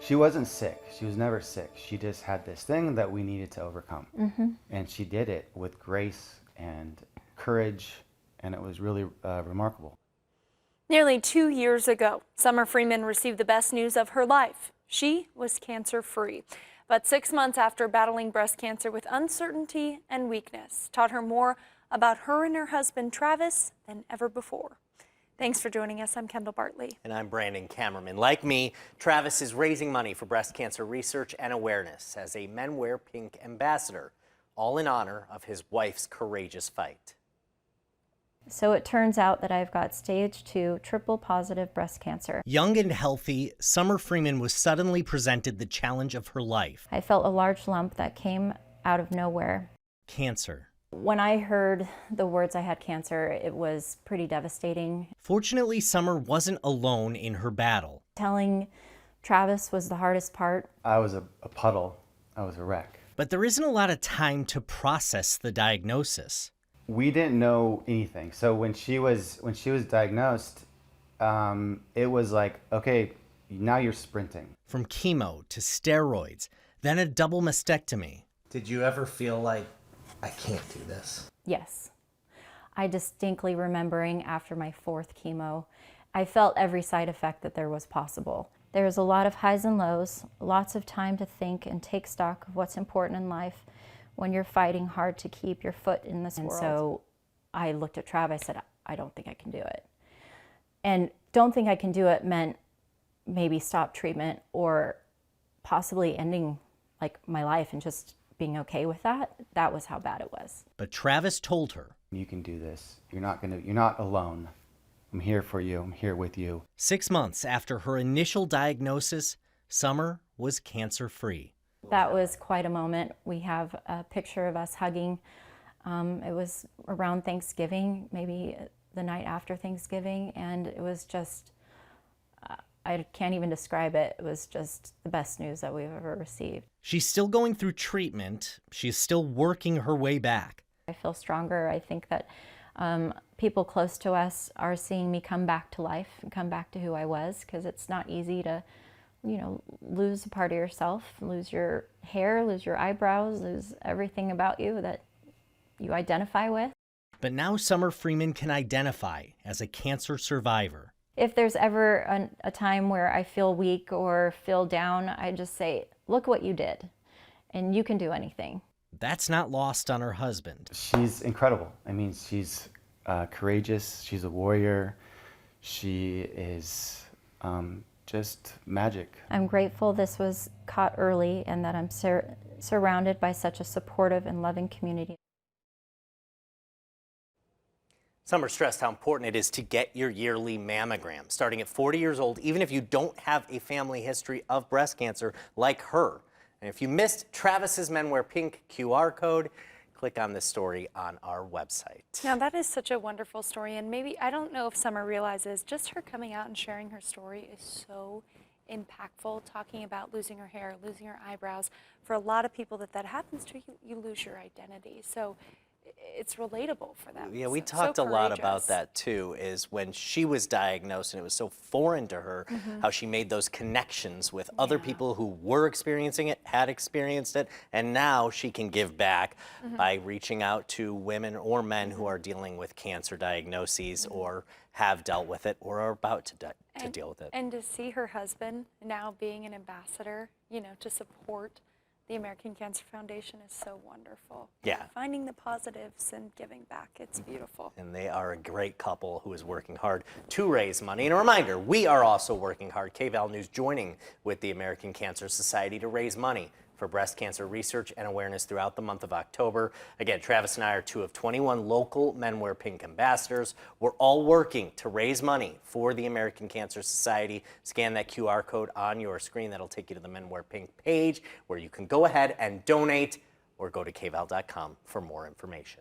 She wasn't sick. She was never sick. She just had this thing that we needed to overcome. And she did it with grace and courage, and it was really remarkable. Nearly 2 years ago, Summer Freeman received the best news of her life. She was cancer-free. But 6 months after battling breast cancer with uncertainty and weakness, taught her more about her and her husband, Travis, than ever before. Thanks for joining us. I'm Kendall Bartley. And I'm Kamerman. Like me, Travis is raising money for breast cancer research and awareness as a Men Wear Pink ambassador, all in honor of his wife's courageous fight. So it turns out that I've got stage 2 triple positive breast cancer. Young and healthy, Summer Freeman was suddenly presented the challenge of her life. I felt a large lump that came out of nowhere. Cancer. When I heard the words I had cancer, it was pretty devastating. Fortunately, Summer wasn't alone in her battle. Telling Travis was the hardest part. I was a puddle. I was a wreck. But there isn't a lot of time to process the diagnosis. We didn't know anything. So when she was diagnosed, it was like, okay, now you're sprinting. From chemo to steroids, then a double mastectomy. Did you ever feel like, I can't do this? Yes. I distinctly remembering after my 4th chemo, I felt every side effect that there was possible. There was a lot of highs and lows, lots of time to think and take stock of what's important in life when you're fighting hard to keep your foot in this world. So I looked at Trav, I said, I don't think I can do it. And don't think I can do it meant maybe stop treatment or possibly ending like my life and just being okay with that. That was how bad it was. But Travis told her, you can do this. You're not alone. I'm here for you. I'm here with you. 6 months after her initial diagnosis, Summer was cancer-free. That was quite a moment. We have a picture of us hugging. It was around Thanksgiving, maybe the night after Thanksgiving, and it was just, I can't even describe it. It was just the best news that we've ever received. She's still going through treatment. She's still working her way back. I feel stronger. I think that people close to us are seeing me come back to life and come back to who I was, because it's not easy to, you know, lose a part of yourself, lose your hair, lose your eyebrows, lose everything about you that you identify with. But now Summer Freeman can identify as a cancer survivor. If there's ever a time where I feel weak or feel down, I just say, look what you did, and you can do anything. That's not lost on her husband. She's incredible. I mean, she's courageous. She's a warrior. She is just magic. I'm grateful this was caught early and that I'm surrounded by such a supportive and loving community. Summer stressed how important it is to get your yearly mammogram. Starting at 40 years old, even if you don't have a family history of breast cancer like her. And if you missed Travis's Men Wear Pink QR code, click on this story on our website. Now that is such a wonderful story, and maybe, I don't know if Summer realizes, just her coming out and sharing her story is so impactful, talking about losing her hair, losing her eyebrows. For a lot of people that happens to, you lose your identity. So it's relatable for them. Yeah, we talked a lot about that too, is when she was diagnosed and it was so foreign to her, how she made those connections with other people who were experiencing it, had experienced it, and now she can give back by reaching out to women or men who are dealing with cancer diagnoses or have dealt with it or are about to deal with it. And to see her husband now being an ambassador, you know, to support the American Cancer Foundation is so wonderful. Yeah. Finding the positives and giving back, it's beautiful. And they are a great couple who is working hard to raise money. And a reminder, we are also working hard, KVAL News joining with the American Cancer Society to raise money for breast cancer research and awareness throughout the month of October. Again, Travis and I are 2 of 21 local Men Wear Pink ambassadors. We're all working to raise money for the American Cancer Society. Scan that QR code on your screen. That'll take you to the Men Wear Pink page where you can go ahead and donate, or go to kval.com for more information.